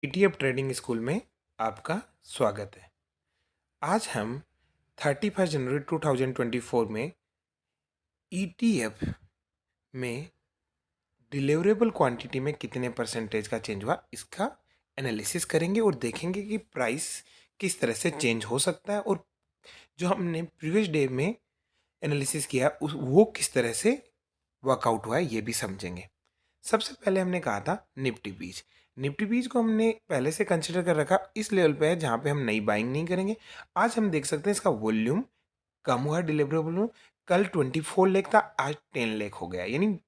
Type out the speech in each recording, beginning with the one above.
ETF trading school में आपका स्वागत है। आज हम 31 जनवरी 2024 में ईटीएफ में डिलीवरेबल क्वांटिटी में कितने परसेंटेज का चेंज हुआ इसका एनालिसिस करेंगे और देखेंगे कि प्राइस किस तरह से चेंज हो सकता है और जो हमने प्रीवियस डे में एनालिसिस किया उस वो किस तरह से वर्कआउट हुआ है ये भी समझेंगे। सबसे पहले हमने कहा था निफ्टी बीच। निफ्टी बीच को हमने पहले से कंसिडर कर रखा इस लेवल पे है जहाँ पे हम नई बाइंग नहीं करेंगे। आज हम देख सकते हैं इसका वॉल्यूम कम हुआ है डिलीवरेबल में। कल 24 लाख था, आज 10 लाख हो गया, यानी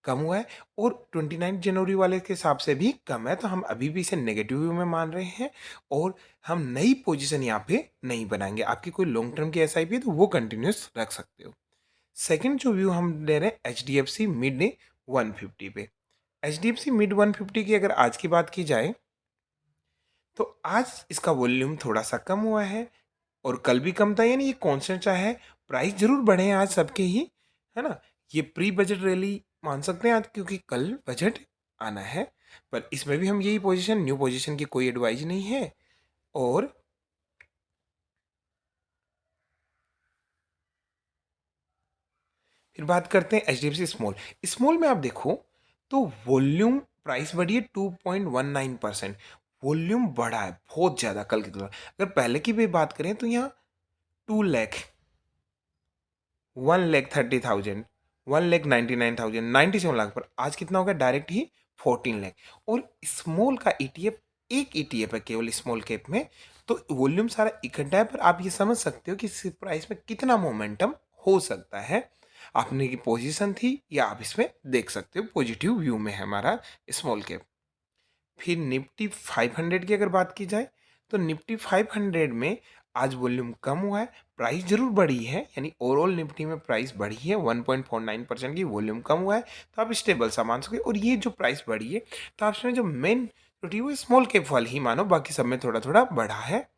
कम हुआ है और 29 जनवरी वाले के हिसाब से भी कम है। तो हम अभी भी इसे नेगेटिव व्यू में मान रहे हैं और हम नई पोजीशन यहाँ पे नहीं बनाएंगे। आपकी कोई लॉन्ग टर्म की एसआईपी है तो वो कंटिन्यूस रख सकते हो। सेकंड जो व्यू हम ले रहे हैं एचडीएफसी मिड 150 पे। एचडीएफसी मिड 150 की अगर आज की बात की जाए तो आज इसका वॉल्यूम थोड़ा सा कम हुआ है और कल भी कम था, यानी ये कांस्टेंट सा है। प्राइस जरूर बढ़े हैं आज सबके ही, है ना। ये प्री बजट रैली मान सकते हैं आज, क्योंकि कल बजट आना है। पर इसमें भी हम यही पोजीशन, न्यू पोजीशन की कोई एडवाइज नहीं है। और फिर बात करते हैं एचडीएफसी स्मॉल। स्मॉल में आप देखो तो वॉल्यूम प्राइस बढ़ी है 2.19%। वॉल्यूम बढ़ा है बहुत ज़्यादा कल की तुलना। अगर पहले की भी बात करें तो यहाँ 2 लाख, 1,30,000, 1,99,000, 97 लाख पर आज कितना हो गया डायरेक्ट ही 14 लाख। और स्मॉल का ईटीएफ एक ईटीएफ है केवल स्मॉल कैप में, तो वॉल्यूम सारा इकट्ठा है। पर आप ये समझ सकते हो कि इस प्राइस में कितना मोमेंटम हो सकता है। आपने की पोजीशन थी या आप इसमें देख सकते हो पॉजिटिव व्यू में है हमारा स्मॉल कैप। फिर निफ्टी 500 की अगर बात की जाए तो निफ्टी 500 में आज वॉल्यूम कम हुआ है, प्राइस जरूर बढ़ी है, यानी ओवरऑल निफ्टी में प्राइस बढ़ी है 1.49% की, वॉल्यूम कम हुआ है तो आप स्टेबल सा मान सकते। और ये जो प्राइस बढ़ी है तो आप इसमें जो मेन त्रुटि वो स्मॉल कैप वाली ही मानो, बाकी सब में थोड़ा थोड़ा बढ़ा है।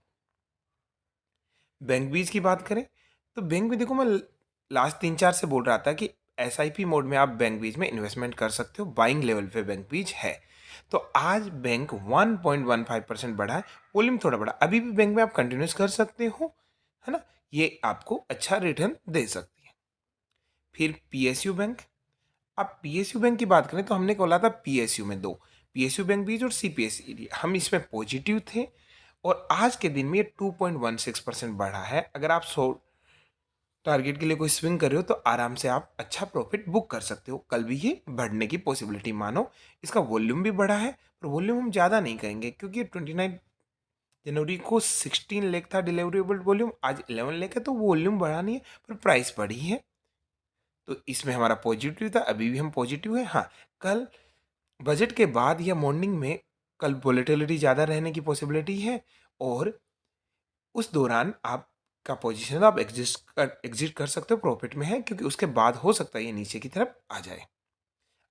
बैंक बीज की बात करें तो बैंक में देखो मैं लास्ट 3-4 से बोल रहा था कि एसआईपी मोड में आप बैंक बीज में इन्वेस्टमेंट कर सकते हो, बाइंग लेवल पे बैंक बीज है। तो आज बैंक 1.15% बढ़ा है, वॉल्यूम थोड़ा बढ़ा। अभी भी बैंक में आप कंटिन्यूस कर सकते हो, है ना, ये आपको अच्छा रिटर्न दे सकती है। फिर पीएसयू बैंक। अब पीएसयू बैंक की बात करें तो हमने बोला था पीएसयू में दो, पीएसयू बैंक बीज और सीपीएसई, हम इसमें पॉजिटिव थे और आज के दिन में ये 2.16% बढ़ा है। अगर आप 100 टारगेट के लिए कोई स्विंग कर रहे हो तो आराम से आप अच्छा प्रॉफिट बुक कर सकते हो। कल भी ये बढ़ने की पॉसिबिलिटी मानो। इसका वॉल्यूम भी बढ़ा है पर वॉल्यूम हम ज़्यादा नहीं करेंगे क्योंकि 29 जनवरी को 16 लाख था डिलीवरेबल वॉल्यूम, आज 11 लाख है, तो वॉल्यूम बढ़ा नहीं है पर प्राइस बढ़ी है। तो इसमें हमारा पॉजिटिव था, अभी भी हम पॉजिटिव है। हाँ, कल बजट के बाद या मॉर्निंग में कल वोलेटिलिटी ज़्यादा रहने की पॉसिबिलिटी है और उस दौरान आपका पोजीशन आप एग्जिट कर सकते हो, प्रॉफिट में है, क्योंकि उसके बाद हो सकता है ये नीचे की तरफ आ जाए।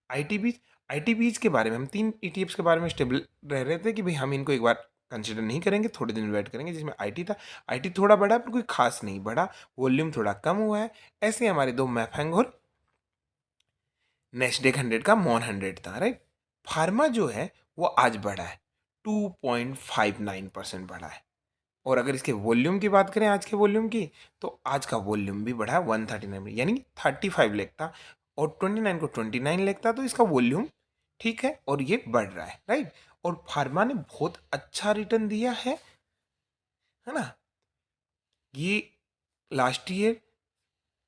आईटीबीज, आईटीबीज के बारे में हम 3 ईटीएफ्स के बारे में स्टेबल रह रहे थे कि भाई हम इनको एक बार कंसिडर नहीं करेंगे, थोड़े दिन वेट करेंगे। जिसमें आईटी था, आईटी थोड़ा बढ़ा पर कोई खास नहीं बढ़ा, वॉल्यूम थोड़ा कम हुआ है। ऐसे हमारे दो मैफेंग और नेस्डेक 100 का मॉन 100 था, राइट। फार्मा जो है वो आज बढ़ा है, 2.59% बढ़ा है। और अगर इसके वॉल्यूम की बात करें आज के वॉल्यूम की, तो आज का वॉल्यूम भी बढ़ा है 139, यानी 35 लाख था और 29 को 29 लाख था, तो इसका वॉल्यूम ठीक है और ये बढ़ रहा है, राइट। और फार्मा ने बहुत अच्छा रिटर्न दिया है ना। ये लास्ट ईयर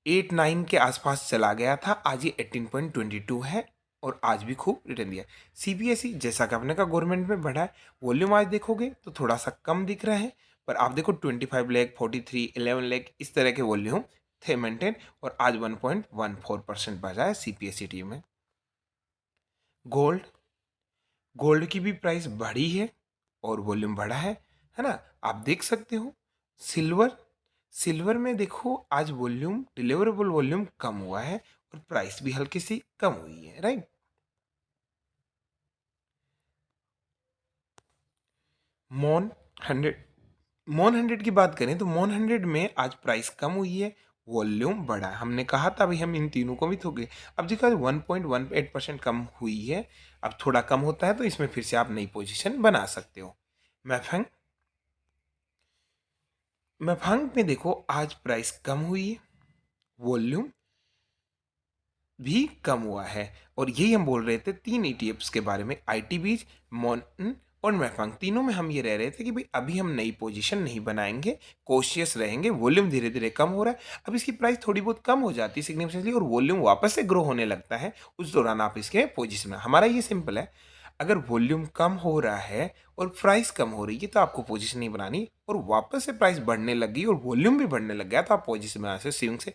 8-9 के आसपास चला गया था, आज ये 18.22 है और आज भी खूब रिटर्न दिया है। सीबीएसई जैसा कि आपने कहा गवर्नमेंट में बढ़ा है, वॉल्यूम आज देखोगे तो थोड़ा सा कम दिख रहा है, पर आप देखो 25 लाख, 43, 11 लाख इस तरह के वॉल्यूम थे मेंटेन और आज 1.14% बढ़ा है सीपीएसई में। गोल्ड, गोल्ड की भी प्राइस बढ़ी है और वॉल्यूम बढ़ा है ना, आप देख सकते हो। सिल्वर, सिल्वर में देखो आज वॉल्यूम, डिलीवरेबल वॉल्यूम कम हुआ है और प्राइस भी हल्की सी कम हुई है, राइट। मॉन 100, मॉन 100 की बात करें तो मॉन 100 में आज प्राइस कम हुई है, वॉल्यूम बढ़ा है। हमने कहा था अभी हम इन तीनों को भी थोके। अब देखो 1.18% कम हुई है। अब थोड़ा कम होता है तो इसमें फिर से आप नई पोजीशन बना सकते हो। मैफंग मैफंग में देखो आज प्राइस कम हुई है, वॉल्यूम भी कम हुआ है। और यही हम बोल रहे थे तीन ईटीएफ्स के बारे में, आईटीबीज, मॉर्टन और मैफंग। तीनों में हम ये रह रहे थे कि भाई अभी हम नई पोजीशन नहीं बनाएंगे, कोशियस रहेंगे। वॉल्यूम धीरे धीरे कम हो रहा है, अब इसकी प्राइस थोड़ी बहुत कम हो जाती है सिग्निफिकेंटली और वॉल्यूम वापस से ग्रो होने लगता है, उस दौरान आप इसके पोजीशन में। हमारा ये सिंपल है, अगर वॉल्यूम कम हो रहा है और प्राइस कम हो रही है तो आपको पोजीशन नहीं बनानी, और वापस से प्राइस बढ़ने लगी और वॉल्यूम भी बढ़ने लग गया तो आप पोजीशन बना से स्विंग से।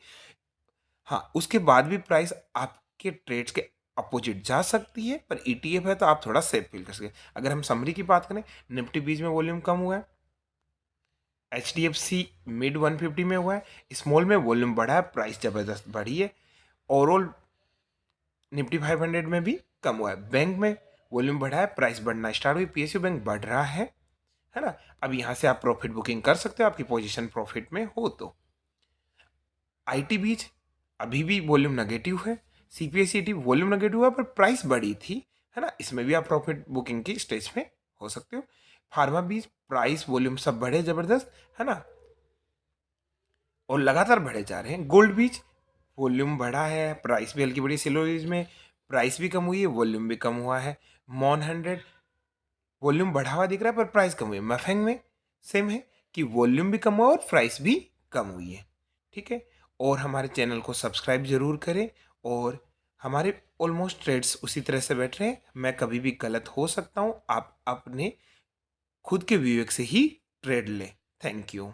हाँ, उसके बाद भी प्राइस आपके ट्रेड्स के अपोजिट जा सकती है, पर ईटीएफ है तो आप थोड़ा सेफ फील कर सकते हैं। अगर हम समरी की बात करें, निफ्टी बीच में वॉल्यूम कम हुआ है, एचडीएफसी मिड 150 में हुआ है, स्मॉल में वॉल्यूम बढ़ा है, प्राइस जबरदस्त बढ़ी है। ओवरऑल निफ्टी 500 में भी कम हुआ है। बैंक में वॉल्यूम बढ़ा है, प्राइस बढ़ना स्टार्ट हुई, पीएसयू बैंक बढ़ रहा है ना। अब यहाँ से आप प्रॉफिट बुकिंग कर सकते हो, आपकी पोजीशन प्रॉफिट में हो तो। आईटी बीच अभी भी वॉल्यूम नेगेटिव है, सीपीएसईटी वॉल्यूम नेगेटिव है पर प्राइस बढ़ी थी, है ना, इसमें भी आप प्रॉफिट बुकिंग की स्टेज में हो सकते हो। फार्मा बीच प्राइस वॉल्यूम सब बढ़े जबरदस्त, है ना, और लगातार बढ़े जा रहे हैं। गोल्ड बीच वॉल्यूम बढ़ा है, प्राइस भी हल्की बढ़ी, सिल्वर में प्राइस भी कम हुई है, वॉल्यूम भी कम हुआ है। मॉन 100 वॉल्यूम बढ़ा हुआ दिख रहा है पर प्राइस कम हुई है। मफेंग में सेम है कि वॉल्यूम भी कम हुआ और प्राइस भी कम हुई है। ठीक है, और हमारे चैनल को सब्सक्राइब जरूर करें। और हमारे ऑलमोस्ट ट्रेड्स उसी तरह से बैठ रहे हैं, मैं कभी भी गलत हो सकता हूँ, आप अपने खुद के विवेक से ही ट्रेड लें। Thank you.